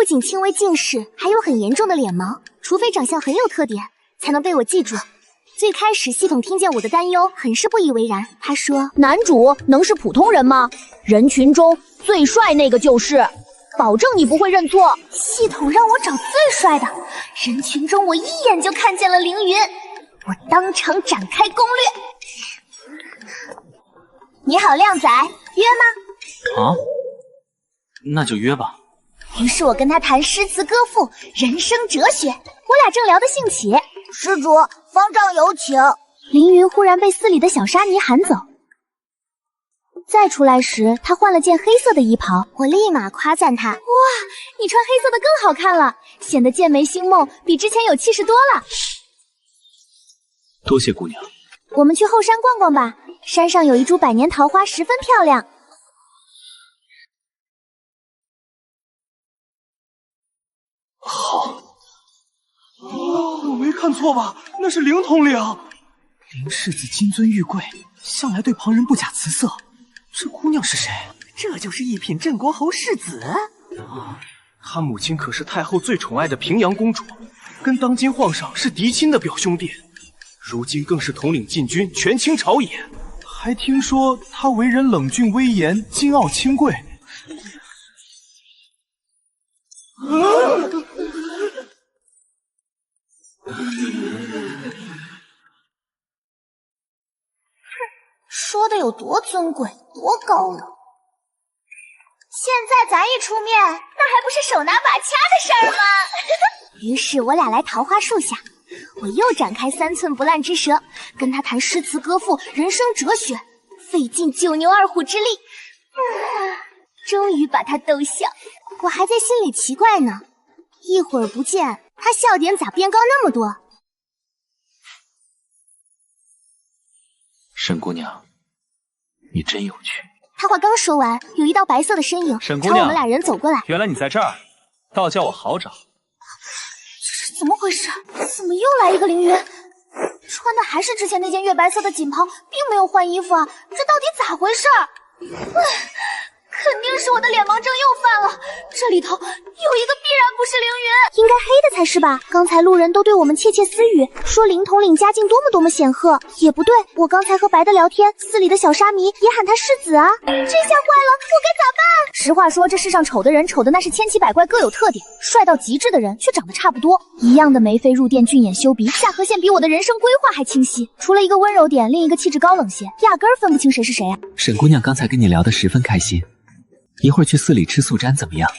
仅轻微近视，还有很严重的脸盲，除非长相很有特点，才能被我记住。最开始系统听见我的担忧，很是不以为然。他说：“男主能是普通人吗？人群中最帅那个就是，保证你不会认错。”系统让我找最帅的，人群中我一眼就看见了凌云，我当场展开攻略。你好，靓仔，约吗？啊，那就约吧。于是我跟他谈诗词歌赋、人生哲学，我俩正聊得兴起。施主，方丈有请。凌云忽然被寺里的小沙弥喊走。再出来时，他换了件黑色的衣袍，我立马夸赞他：“哇，你穿黑色的更好看了，显得剑眉星梦，比之前有气势多了。”多谢姑娘。我们去后山逛逛吧，山上有一株百年桃花，十分漂亮。好。我没看错吧？那是凌统领。凌世子金尊玉贵，向来对旁人不假辞色。这姑娘是谁？这就是一品镇国侯世子。他母亲可是太后最宠爱的平阳公主，跟当今皇上是嫡亲的表兄弟，如今更是统领禁军，权倾朝野。还听说她为人冷峻威严，金傲清贵。说的有多尊贵，多高冷。现在咱一出面，那还不是手拿把掐的事儿吗？于是我俩来桃花树下，我又展开3寸不烂之舌，跟他谈诗词歌赋、人生哲学，费尽9牛2虎之力，终于把他逗笑。我还在心里奇怪呢，一会儿不见，他笑点咋变高那么多？沈姑娘，你真有趣。他话刚说完，有一道白色的身影朝我们俩人走过来。原来你在这儿，倒叫我好找。这是怎么回事？怎么又来一个凌云？穿的还是之前那件月白色的锦袍，并没有换衣服啊！这到底咋回事？肯定是我的脸盲症又犯了，这里头有一个必然不是凌云，应该黑的才是吧？刚才路人都对我们窃窃私语，说凌统领家境多么显赫，也不对，我刚才和白的聊天，寺里的小沙弥也喊他世子啊，这下坏了，我该咋办？实话说，这世上丑的人丑的那是千奇百怪，各有特点，帅到极致的人却长得差不多，一样的眉飞入电，俊眼修鼻，下颌线比我的人生规划还清晰，除了一个温柔点，另一个气质高冷些，压根儿分不清谁是谁啊。沈姑娘刚才跟你聊得十分开心，一会儿去寺里吃素斋怎么样？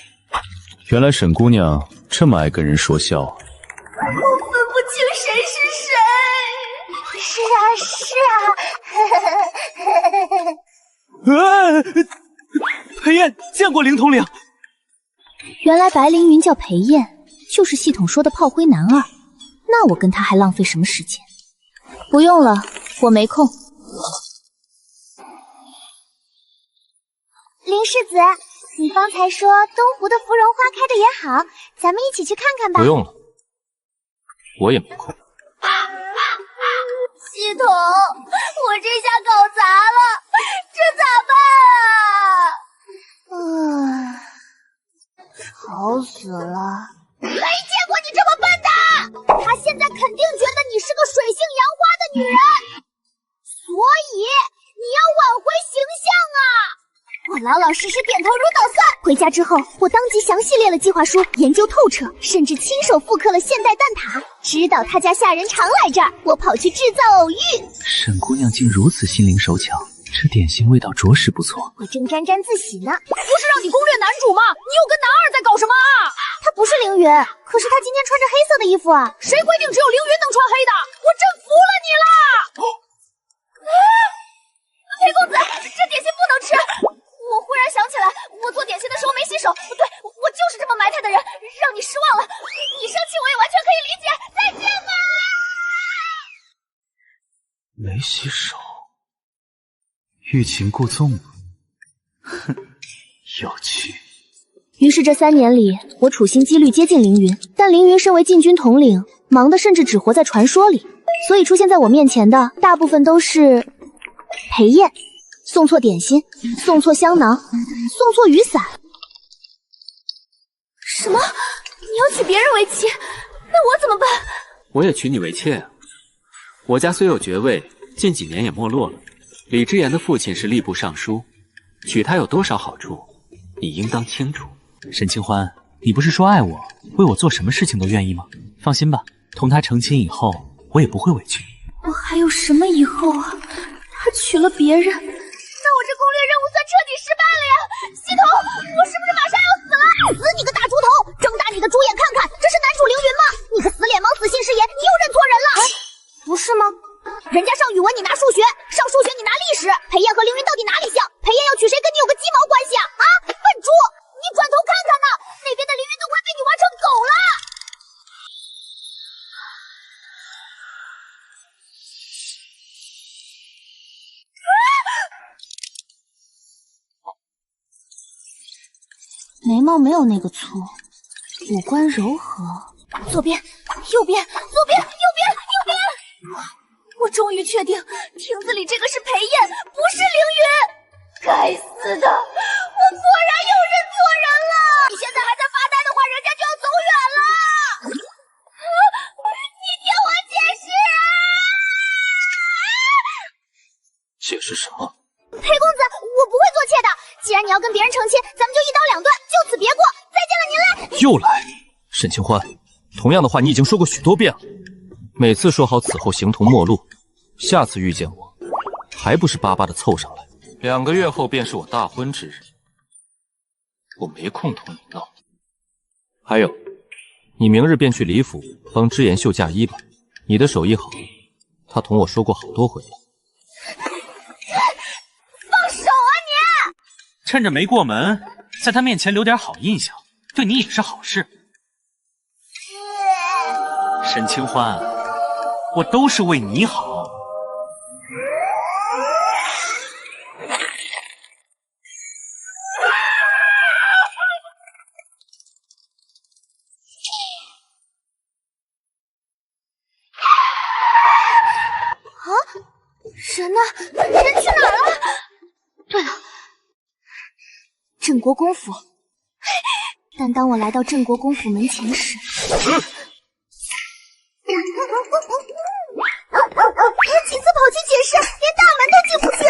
原来沈姑娘这么爱跟人说笑啊！我分不清谁是谁。是啊，裴燕见过凌统领。原来白凌云叫裴燕，就是系统说的炮灰男二。那我跟他还浪费什么时间？不用了，我没空。林世子，你方才说东湖的芙蓉花开的也好，咱们一起去看看吧。不用了，我也没空。系统，我这下搞砸了，这咋办啊？吵死了！没见过你这么笨的！他现在肯定觉得你是个水性杨花的女人，所以你要挽回形象啊！我老老实实点头如捣蒜。回家之后，我当即详细列了计划书，研究透彻，甚至亲手复刻了现代蛋挞。知道他家下人常来这儿，我跑去制造偶遇。沈姑娘竟如此心灵手巧，这点心味道着实不错。我正沾沾自喜呢。不是让你攻略男主吗？你有个男二在搞什么啊？他不是凌云，可是他今天穿着黑色的衣服啊。谁规定只有凌云能穿黑的？我真服了你了！裴公子，这点心不能吃。我忽然想起来，我做点心的时候没洗手。对，我就是这么埋汰的人，让你失望了。你生气我也完全可以理解。再见吧。没洗手，欲擒故纵吗？哼，有趣。于是这3年里，我处心积虑接近凌云，但凌云身为禁军统领，忙的甚至只活在传说里，所以出现在我面前的大部分都是裴燕。送错点心，送错香囊，送错雨伞。什么？你要娶别人为妻？那我怎么办？我也娶你为妾啊。我家虽有爵位，近几年也没落了。李之言的父亲是吏部尚书，娶她有多少好处，你应当清楚。沈清欢，你不是说爱我，为我做什么事情都愿意吗？放心吧，同他成亲以后，我也不会委屈你。我还有什么以后啊？他娶了别人，那我这攻略任务算彻底失败了呀！系统，我是不是马上要死了？死你个大猪头！睁大你的猪眼看看，这是男主凌云吗？你个死脸盲、死信誓言，你又认错人了！不是吗？人家上语文你拿数学，上数学你拿历史，裴燕和凌云到底哪里像？裴燕要娶谁跟你有个鸡毛关系啊？啊，笨猪！你转头看看呐，那边的凌云都快被你玩成狗了！眉毛没有那个粗，五官柔和。左边，右边，左边，右边，右边。我终于确定，亭子里这个是裴燕，不是凌云。该死的，我果然又认错人了。你现在还在发呆的话，人家就要走远了。你听我解释啊！解释什么？裴公子，我不会做妾的。既然你要跟别人成亲，咱们就一刀两断，就此别过。再见了，您嘞！又来，沈清欢，同样的话你已经说过许多遍了。每次说好此后形同陌路，下次遇见我，还不是巴巴的凑上来？2个月后便是我大婚之日，我没空同你闹。还有，你明日便去李府帮之言绣嫁衣吧。你的手艺好，他同我说过好多回了。放手啊你！趁着没过门，在他面前留点好印象，对你也是好事。沈清欢，我都是为你好。人呢？人去哪儿了？对了，镇国公府。但当我来到镇国公府门前时，几次跑去解释，连大门都进不去。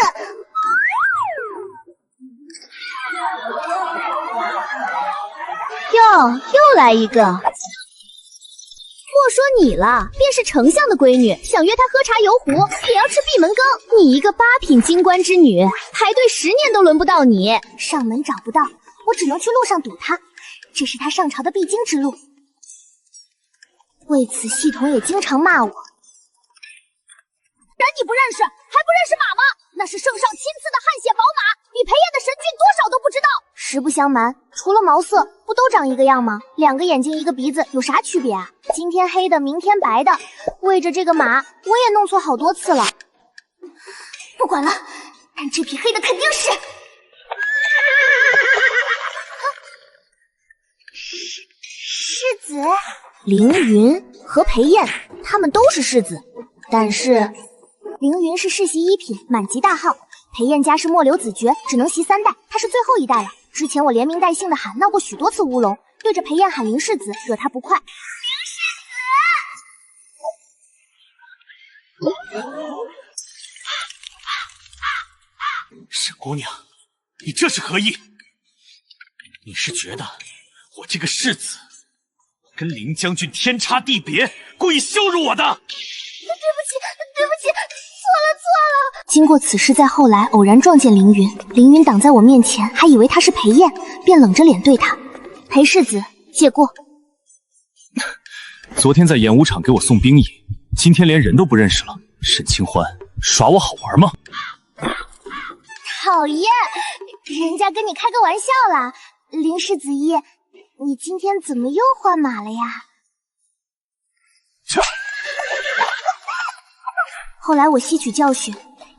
又来一个。莫说你了，便是丞相的闺女，想约她喝茶游湖，也要吃闭门羹。你一个8品京官之女，排队10年都轮不到你。上门找不到，我只能去路上堵她，这是她上朝的必经之路。为此，系统也经常骂我。人你不认识，还不认识马吗？那是圣上亲赐的汗血宝马，比裴燕的神骏多少都不知道。实不相瞒，除了毛色，不都长一个样吗？2个眼睛1个鼻子，有啥区别啊？今天黑的，明天白的。为着这个马，我也弄错好多次了。不管了，但这匹黑的肯定是……世子凌云和裴燕，他们都是世子，但是凌云是世袭1品，满级大号。裴燕家是末流子爵，只能袭3代，她是最后1代了。之前我连名带姓的喊，闹过许多次乌龙，对着裴燕喊林世子，惹她不快。林世子，沈姑娘，你这是何意？你是觉得我这个世子跟林将军天差地别，故意羞辱我的？对不起，错了。经过此事，在后来偶然撞见凌云，凌云挡在我面前，还以为他是裴燕，便冷着脸对他：“裴世子，借过。”昨天在演武场给我送兵役，今天连人都不认识了。沈清欢，耍我好玩吗？讨厌，人家跟你开个玩笑啦。林世子爷，你今天怎么又换马了呀？后来我吸取教训，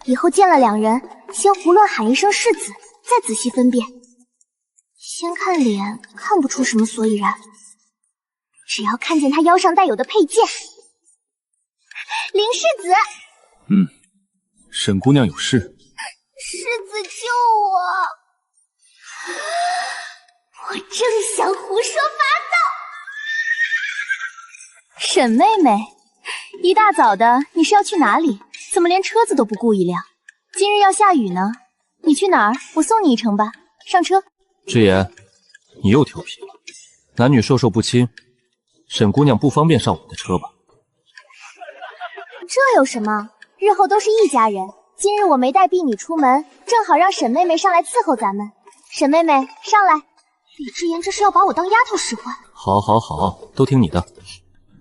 以后见了2人，先胡乱喊一声世子，再仔细分辨。先看脸，看不出什么所以然，只要看见他腰上带有的佩剑。林世子，沈姑娘有事。世子救我！我正想胡说八道。沈妹妹，一大早的你是要去哪里？怎么连车子都不雇一辆？今日要下雨呢，你去哪儿？我送你一程吧。上车。之言，你又调皮了。男女授受不亲，沈姑娘不方便上我们的车吧？这有什么？日后都是一家人。今日我没带婢女出门，正好让沈妹妹上来伺候咱们。沈妹妹，上来。李之言这是要把我当丫头使唤。好，好，好，都听你的。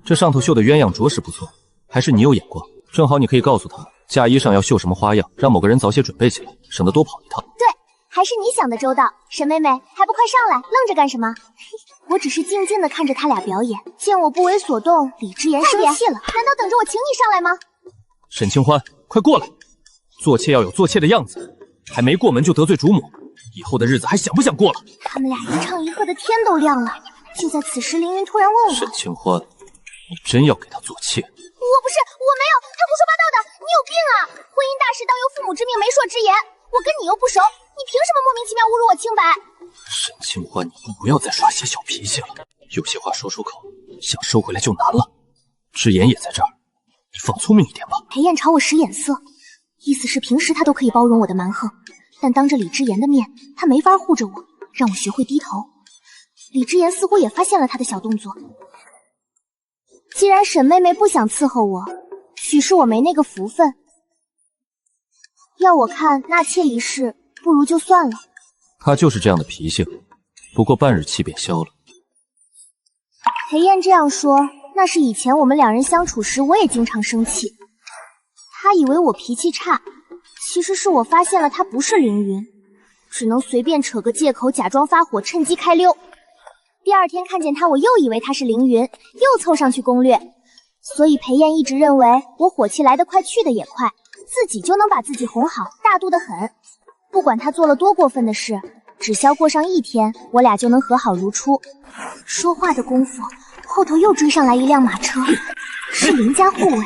这上头绣的鸳鸯着实不错，还是你有眼光。正好你可以告诉他，嫁衣上要绣什么花样，让某个人早些准备起来，省得多跑一趟。对，还是你想的周到。沈妹妹，还不快上来，愣着干什么？我只是静静的看着他俩表演，见我不为所动，李之言生气了。难道等着我请你上来吗？沈清欢，快过来！做妾要有做妾的样子，还没过门就得罪主母，以后的日子还想不想过了？他们俩一唱一和的，天都亮了。就在此时，凌云突然问我：“沈清欢，你真要给他做妾？”我不是，我没有，他胡说八道的，你有病啊！婚姻大事当由父母之命，媒妁之言，我跟你又不熟，你凭什么莫名其妙侮辱我清白？沈清欢，你不要再耍些小脾气了，有些话说出口，想收回来就难了。之言也在这儿，你放聪明一点吧。裴燕朝我使眼色，意思是平时他都可以包容我的蛮横，但当着李之言的面，他没法护着我，让我学会低头。李之言似乎也发现了他的小动作。既然沈妹妹不想伺候我，许是我没那个福分。要我看纳妾一事，不如就算了。他就是这样的脾性，不过半日气便消了。裴燕这样说，那是以前我们两人相处时，我也经常生气。他以为我脾气差，其实是我发现了他不是凌云，只能随便扯个借口，假装发火，趁机开溜。第二天看见他，我又以为他是凌云，又凑上去攻略。所以裴燕一直认为我火气来得快，去得也快，自己就能把自己哄好，大度得很。不管他做了多过分的事，只消过上一天，我俩就能和好如初。说话的功夫，后头又追上来一辆马车，是林家护卫。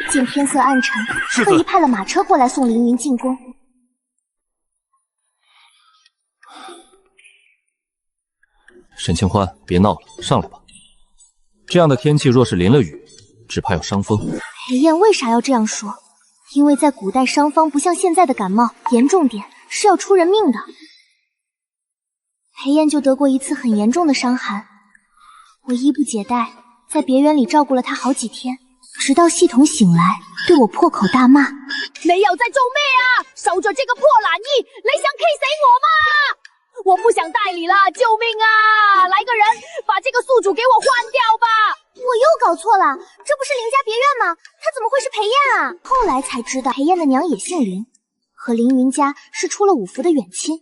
见天色暗沉，特意派了马车过来送凌云进宫。沈清欢，别闹了，上来吧。这样的天气，若是淋了雨，只怕要伤风。裴燕为啥要这样说？因为在古代，伤风不像现在的感冒，严重点是要出人命的。裴燕就得过一次很严重的伤寒，我衣不解带，在别园里照顾了她好几天，直到系统醒来，对我破口大骂：“你又在做咩啊？受着这个破烂衣，你想 K 死我吗？我不想代理了，救命啊！来个人把这个宿主给我换掉吧！”我又搞错了，这不是林家别院吗？他怎么会是裴燕啊？后来才知道，裴燕的娘也姓林，和凌云家是出了五福的远亲。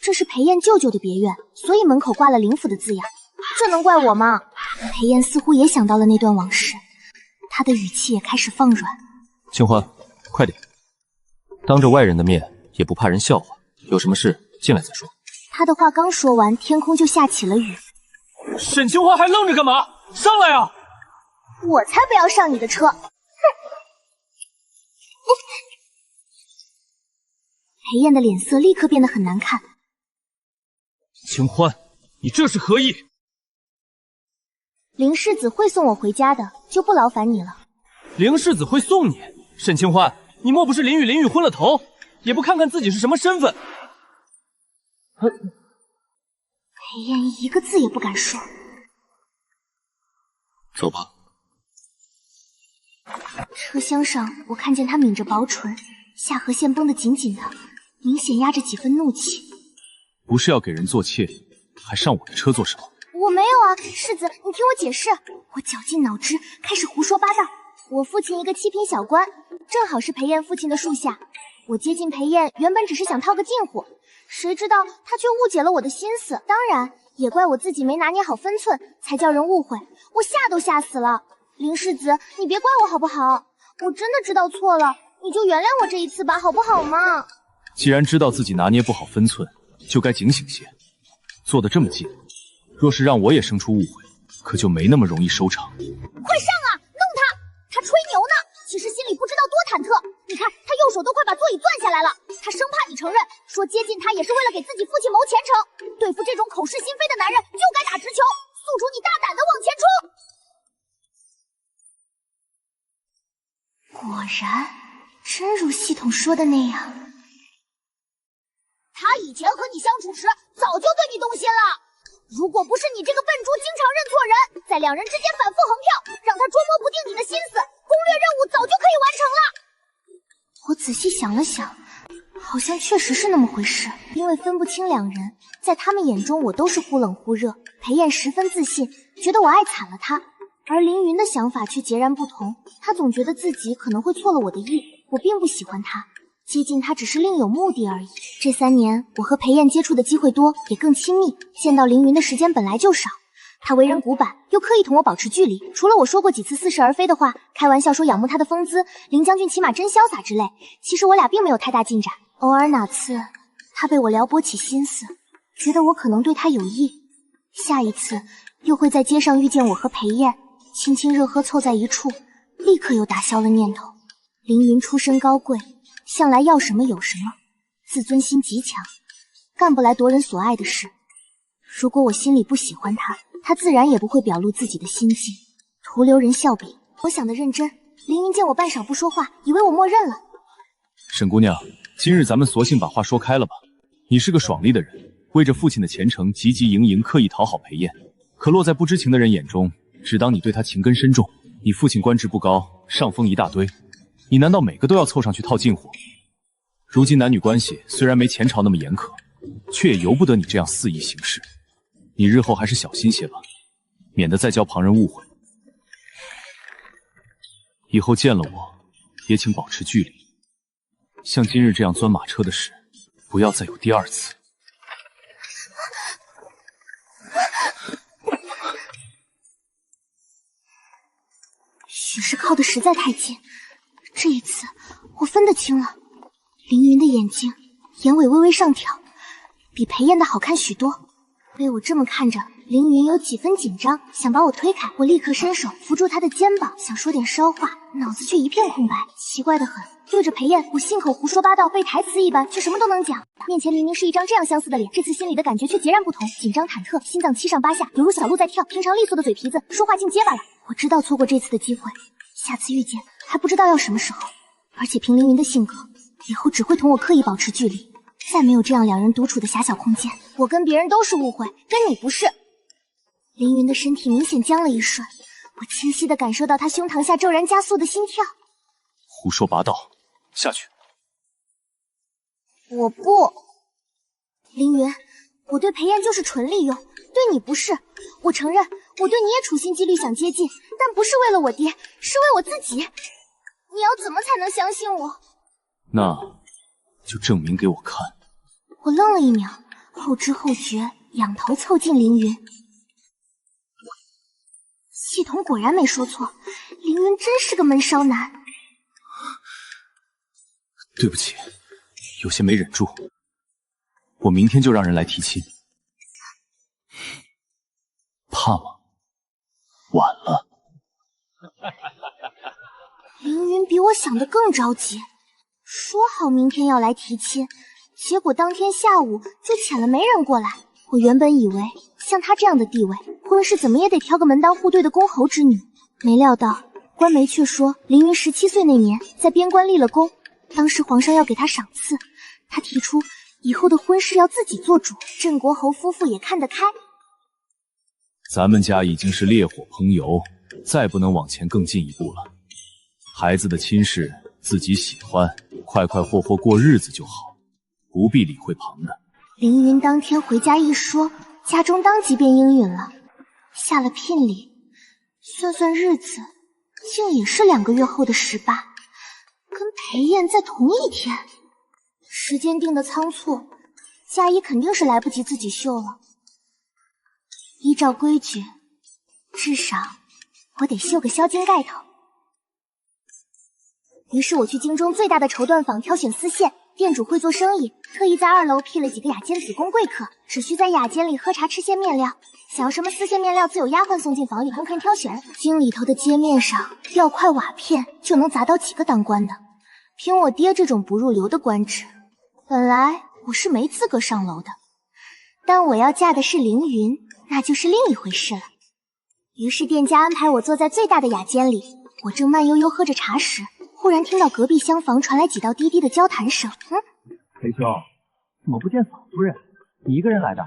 这是裴燕舅舅的别院，所以门口挂了林府的字样。这能怪我吗？裴燕似乎也想到了那段往事，她的语气也开始放软。清欢，快点！当着外人的面也不怕人笑话，有什么事进来再说。他的话刚说完，天空就下起了雨。沈清欢还愣着干嘛？上来啊！我才不要上你的车！哼！裴燕的脸色立刻变得很难看。清欢，你这是何意？林世子会送我回家的，就不劳烦你了。林世子会送你？沈清欢，你莫不是林雨昏了头？也不看看自己是什么身份？裴燕一个字也不敢说。走吧。车厢上，我看见他抿着薄唇，下颌线绷得紧紧的，明显压着几分怒气。不是要给人做妾，还上我的车做什么？我没有啊，世子，你听我解释。我绞尽脑汁，开始胡说八道。我父亲一个七品小官，正好是裴燕父亲的属下。我接近裴燕，原本只是想套个近乎，谁知道他却误解了我的心思。当然，也怪我自己没拿捏好分寸，才叫人误会。我吓都吓死了。林世子，你别怪我好不好？我真的知道错了，你就原谅我这一次吧，好不好嘛？既然知道自己拿捏不好分寸，就该警醒些。坐得这么近，若是让我也生出误会，可就没那么容易收场。快上啊，弄他！他吹牛呢，其实心里不知道多忐忑。你看，他右手都快把座椅攥下来了，他生怕你承认，说接近他也是为了给自己父亲谋前程。对对付这种口是心非的男人，就该打直球。宿主，你大胆的往前冲！果然，真如系统说的那样，他以前和你相处时，早就对你动心了。如果不是你这个笨猪经常认错人，在两人之间反复横跳，让他捉摸不定你的心思，攻略任务早就可以完成了。我仔细想了想，好像确实是那么回事。因为分不清两人，在他们眼中我都是忽冷忽热。裴燕十分自信，觉得我爱惨了她，而凌云的想法却截然不同。他总觉得自己可能会错了我的意，我并不喜欢他，接近他只是另有目的而已。这3年，我和裴燕接触的机会多，也更亲密，见到凌云的时间本来就少。他为人古板，又刻意同我保持距离，除了我说过几次似是而非的话，开玩笑说仰慕他的风姿，林将军骑马真潇洒之类，其实我俩并没有太大进展。偶尔哪次他被我撩拨起心思，觉得我可能对他有意，下一次又会在街上遇见我和裴燕，亲亲热喝凑在一处，立刻又打消了念头。凌云出身高贵，向来要什么有什么，自尊心极强，干不来夺人所爱的事。如果我心里不喜欢他，他自然也不会表露自己的心迹，徒留人笑柄。我想得认真，凌云见我半晌不说话，以为我默认了。沈姑娘，今日咱们索性把话说开了吧。你是个爽利的人，为着父亲的前程汲汲营营，刻意讨好裴燕，可落在不知情的人眼中，只当你对他情根深重。你父亲官职不高，上封一大堆，你难道每个都要凑上去套近乎？如今男女关系虽然没前朝那么严苛，却也由不得你这样肆意行事。你日后还是小心些吧，免得再教旁人误会。以后见了我，也请保持距离。像今日这样钻马车的事，不要再有第2次。许是靠得实在太近，这一次我分得清了，凌云的眼睛眼尾微微上挑，比裴燕的好看许多。被我这么看着，凌云有几分紧张，想把我推开。我立刻伸手扶住他的肩膀，想说点捎话，脑子却一片空白。奇怪的很，对着裴燕，我信口胡说八道，背台词一般，却什么都能讲。面前明明是一张这样相似的脸，这次心里的感觉却截然不同，紧张忐忑，心脏7上8下，犹如小鹿在跳。平常利索的嘴皮子，说话竟结巴了。我知道错过这次的机会，下次遇见还不知道要什么时候。而且凭凌云的性格，以后只会同我刻意保持距离。再没有这样两人独处的狭小空间，我跟别人都是误会，跟你不是。凌云的身体明显僵了一瞬，我清晰地感受到他胸膛下骤然加速的心跳。胡说八道，下去。我不，凌云，我对裴燕就是纯利用，对你不是。我承认，我对你也处心积虑想接近，但不是为了我爹，是为我自己。你要怎么才能相信我？那就证明给我看。我愣了一秒，后知后觉，仰头凑近凌云。系统果然没说错，凌云真是个闷骚男。对不起，有些没忍住。我明天就让人来提亲。怕吗？晚了。凌云比我想的更着急，说好明天要来提亲，结果当天下午就遣了媒人过来。我原本以为像她这样的地位，婚事怎么也得挑个门当户对的公侯之女，没料到官媒却说凌云17岁那年在边关立了功，当时皇上要给他赏赐，他提出以后的婚事要自己做主。镇国侯夫妇也看得开，咱们家已经是烈火烹油，再不能往前更进一步了。孩子的亲事自己喜欢，快快活活过日子就好，不必理会旁的。凌云当天回家一说，家中当即便应允了，下了聘礼，算算日子，竟也是2个月后的18，跟裴燕在同一天。时间定的仓促，佳怡肯定是来不及自己绣了。依照规矩，至少我得绣个销金盖头。于是我去京中最大的绸缎坊挑选丝线，店主会做生意，特意在2楼辟了几个雅间子供贵客，只需在雅间里喝茶吃些面料，想要什么丝线面料自有丫鬟送进房里供客挑选。京里头的街面上料块瓦片就能砸到几个当官的，凭我爹这种不入流的官职，本来我是没资格上楼的。当我要嫁的是凌云，那就是另一回事了。于是店家安排我坐在最大的雅间里，我正慢悠悠喝着茶时，忽然听到隔壁厢房传来几道低低的交谈声。裴兄，怎么不见嫂夫人？你一个人来的？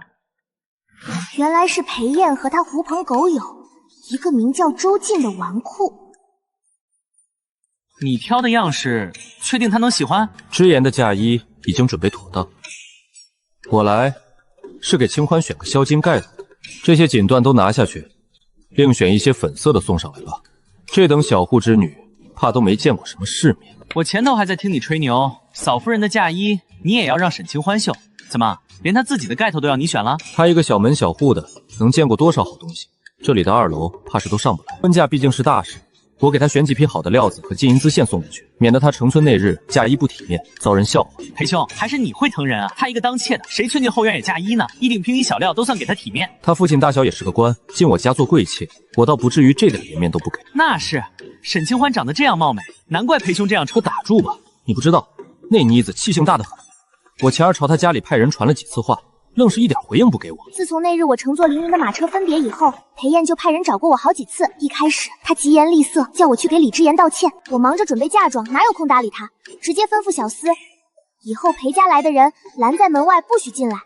原来是裴燕和他狐朋狗友，一个名叫周进的纨绔。你挑的样式，确定他能喜欢？之言的嫁衣已经准备妥当，我来是给清欢选个销金盖头的，这些锦缎都拿下去，另选一些粉色的送上来吧。这等小户之女，怕都没见过什么世面。我前头还在听你吹牛，嫂夫人的嫁衣你也要让沈清欢绣，怎么连她自己的盖头都要你选了？她一个小门小户的，能见过多少好东西？这里的2楼怕是都上不来。婚嫁毕竟是大事，我给她选几匹好的料子和金银丝线送过去，免得她成村那日嫁衣不体面，遭人笑话。裴兄，还是你会疼人啊！她一个当妾的，谁劝进后院也嫁衣呢？一顶平底小料都算给她体面。她父亲大小也是个官，进我家做贵妾，我倒不至于这点颜面都不给。那是，沈清欢长得这样貌美，难怪裴兄这样我打住吧，你不知道，那妮子气性大得很。我前儿朝她家里派人传了几次话，愣是一点回应不给我。自从那日我乘坐凌云的马车分别以后，裴燕就派人找过我好几次。一开始她疾言厉色，叫我去给李之言道歉。我忙着准备嫁妆，哪有空搭理她，直接吩咐小厮，以后裴家来的人拦在门外，不许进来。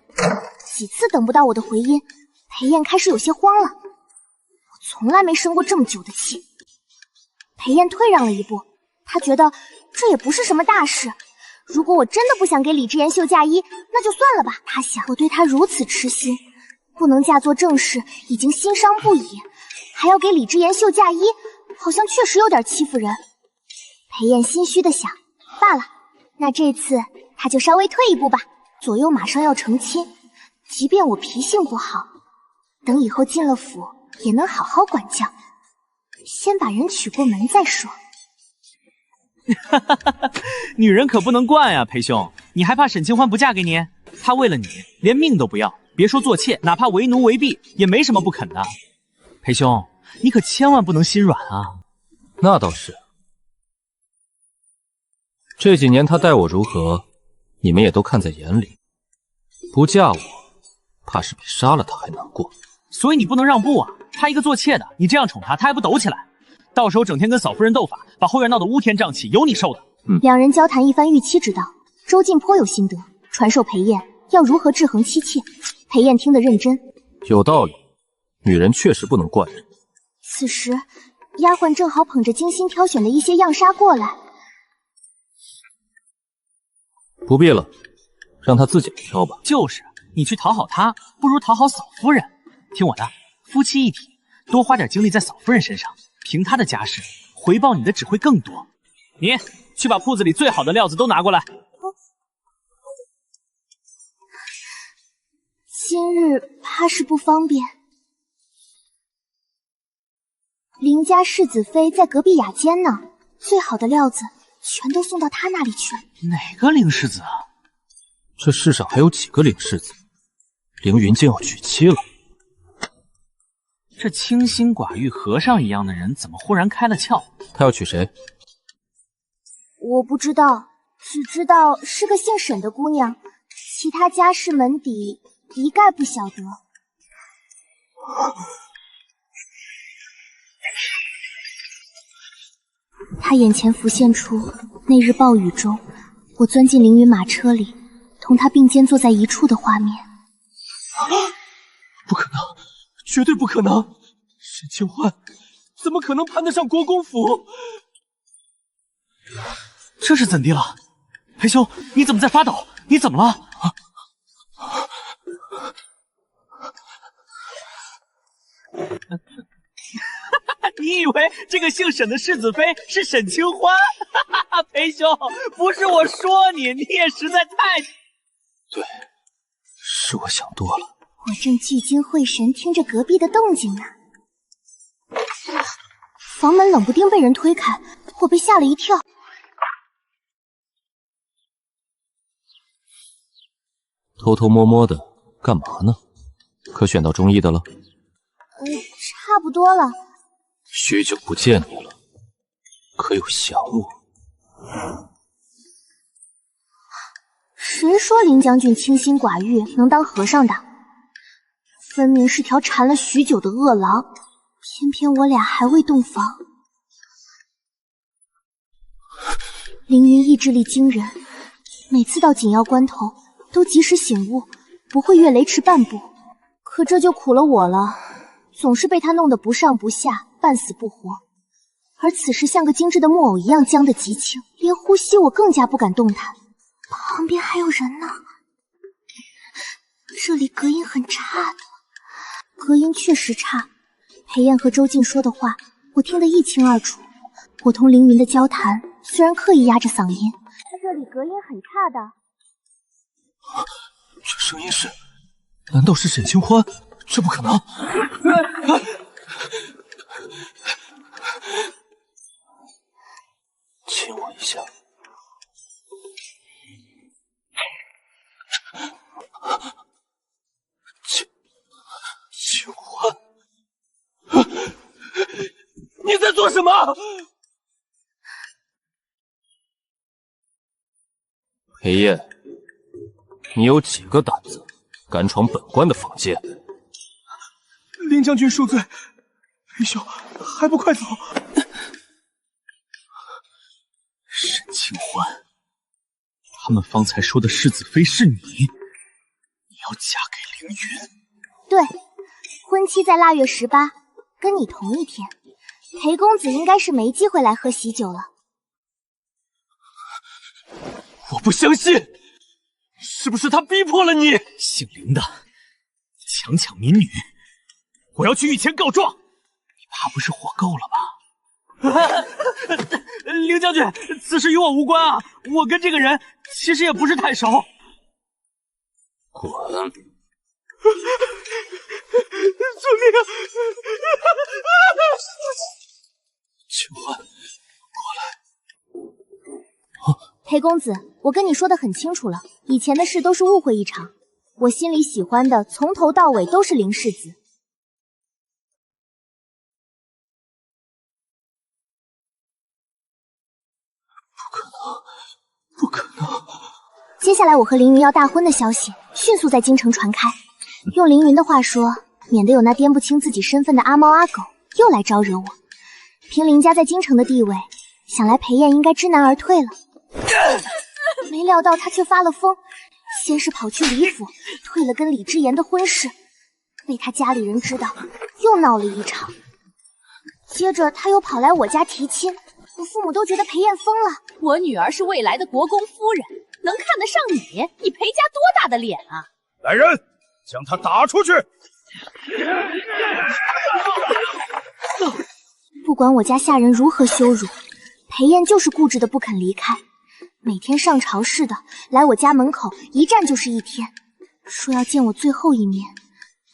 几次等不到我的回音，裴燕开始有些慌了。我从来没生过这么久的气。裴燕退让了一步，她觉得这也不是什么大事。如果我真的不想给李之言绣嫁衣，那就算了吧。他想，我对他如此痴心，不能嫁做正室，已经心伤不已，还要给李之言绣嫁衣，好像确实有点欺负人。裴燕心虚的想，罢了，那这次他就稍微退一步吧。左右马上要成亲，即便我脾性不好，等以后进了府也能好好管教。先把人娶过门再说。女人可不能惯呀，裴兄，你还怕沈清欢不嫁给你？她为了你连命都不要，别说做妾，哪怕为奴为婢也没什么不肯的。裴兄，你可千万不能心软啊！那倒是，这几年她待我如何，你们也都看在眼里。不嫁我，怕是比杀了她还难过。所以你不能让步啊！她一个做妾的，你这样宠她，她还不抖起来？到时候整天跟嫂夫人斗法，把后院闹得乌天瘴气，有你受的。两人交谈一番，预期之道，周进颇有心得，传授裴燕要如何制衡妻妾。裴燕听得认真，有道理，女人确实不能惯人。此时，丫鬟正好捧着精心挑选的一些样纱过来。不必了，让她自己挑吧。就是，你去讨好她，不如讨好嫂夫人。听我的，夫妻一体，多花点精力在嫂夫人身上。凭她的家世，回报你的只会更多。你去把铺子里最好的料子都拿过来。今日怕是不方便。林家世子妃在隔壁雅间呢，最好的料子全都送到她那里去了。哪个林世子啊？这世上还有几个林世子？凌云竟要娶妻了。这清心寡欲和尚一样的人，怎么忽然开了窍？他要娶谁？我不知道，只知道是个姓沈的姑娘，其他家世门底一概不晓得。他眼前浮现出那日暴雨中，我钻进凌云马车里，同他并肩坐在一处的画面。不可能！绝对不可能！沈清欢怎么可能攀得上国公府？这是怎地了？裴兄，你怎么在发抖？你怎么了？你以为这个姓沈的世子妃是沈清欢？裴兄，不是我说你，你也实在太……对，是我想多了。我正聚精会神听着隔壁的动静呢，房门冷不丁被人推开，我被吓了一跳。偷偷摸摸的干嘛呢？可选到中意的了？差不多了。许久不见你了，可有想我？谁说林将军清心寡欲，能当和尚的？分明是条缠了许久的恶狼，偏偏我俩还未洞房。凌云意志力惊人，每次到紧要关头都及时醒悟，不会越雷池半步。可这就苦了我了，总是被他弄得不上不下，半死不活。而此时像个精致的木偶一样僵得极轻，连呼吸我更加不敢动弹。旁边还有人呢，这里隔音很差的。隔音确实差，裴燕和周静说的话我听得一清二楚。我同凌云的交谈虽然刻意压着嗓音，这里隔音很差的。这声音是？难道是沈清欢？这不可能！亲我一下。清欢，你在做什么？裴燕，你有几个胆子，敢闯本官的房间？林将军恕罪，裴兄还不快走！沈清欢，他们方才说的世子妃是你，你要嫁给凌云。对，婚期在腊月18，跟你同一天。裴公子应该是没机会来喝喜酒了。我不相信，是不是他逼迫了你？姓凌的，强抢民女，我要去御前告状。你怕不是火够了吧？凌将军，此事与我无关啊，我跟这个人其实也不是太熟。滚！救命啊！清欢，裴公子，我跟你说的很清楚了，以前的事都是误会一场。我心里喜欢的从头到尾都是凌世子。不可能！接下来我和凌云要大婚的消息迅速在京城传开。用凌云的话说，免得有那掂不清自己身份的阿猫阿狗又来招惹我。凭凌家在京城的地位，想来裴燕应该知难而退了。没料到他却发了疯，先是跑去李府退了跟李之言的婚事，被他家里人知道，又闹了一场。接着他又跑来我家提亲，我父母都觉得裴燕疯了。我女儿是未来的国公夫人，能看得上你？你裴家多大的脸啊！来人，将他打出去！不管我家下人如何羞辱，裴燕就是固执的不肯离开，每天上朝似的来我家门口一站就是一天，说要见我最后一面。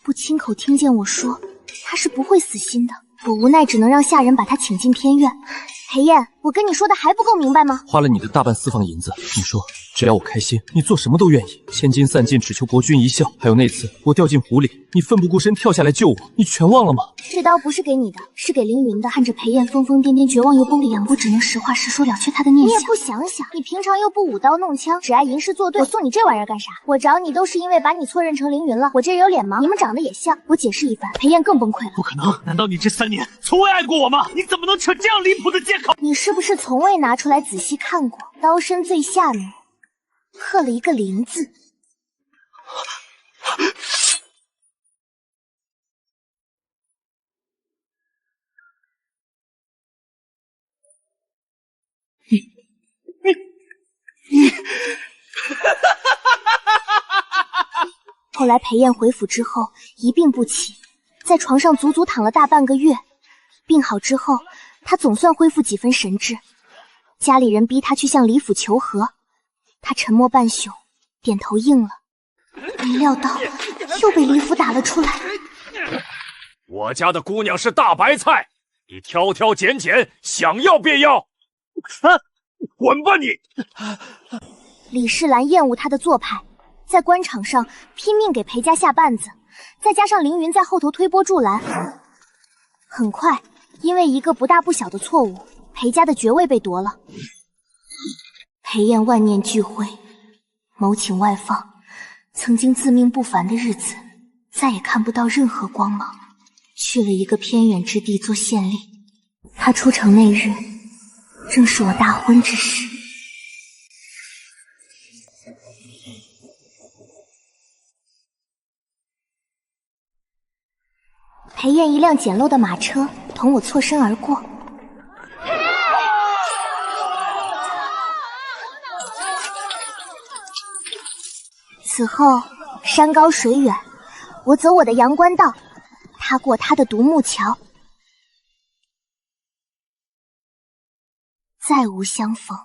不亲口听见我说，他是不会死心的。我无奈只能让下人把他请进偏院。裴燕，我跟你说的还不够明白吗？花了你的大半私房银子，你说只要我开心，你做什么都愿意，千金散尽，只求博君一笑。还有那次我掉进湖里，你奋不顾身跳下来救我，你全忘了吗？这刀不是给你的，是给凌云的。看着裴燕疯疯癫癫、绝望又崩的样子，我只能实话实说，了却他的念想。你也不想想，你平常又不舞刀弄枪，只爱吟诗作对，我送你这玩意儿干啥？我找你都是因为把你错认成凌云了。我这人有脸盲，你们长得也像。我解释一番，裴燕更崩溃了。不可能！难道你这3年从未爱过我吗？你怎么能扯这样离谱的借口？你是不是从未拿出来仔细看过？刀身最下面刻了一个凌字。后来裴燕回府之后一病不起，在床上足足躺了大半个月。病好之后，他总算恢复几分神智。家里人逼他去向李府求和，他沉默半宿，点头应了。没料到又被李府打了出来。我家的姑娘是大白菜，你挑挑拣拣，想要便要。滚吧你！李世兰厌恶他的做派，在官场上拼命给裴家下绊子，再加上凌云在后头推波助澜，很快因为一个不大不小的错误，裴家的爵位被夺了。裴燕万念俱灰，谋请外放，曾经自命不凡的日子再也看不到任何光芒，去了一个偏远之地做县令。他出城那日，正是我大婚之时。裴燕一辆简陋的马车同我错身而过。此后山高水远，我走我的阳关道，他过他的独木桥，再无相逢。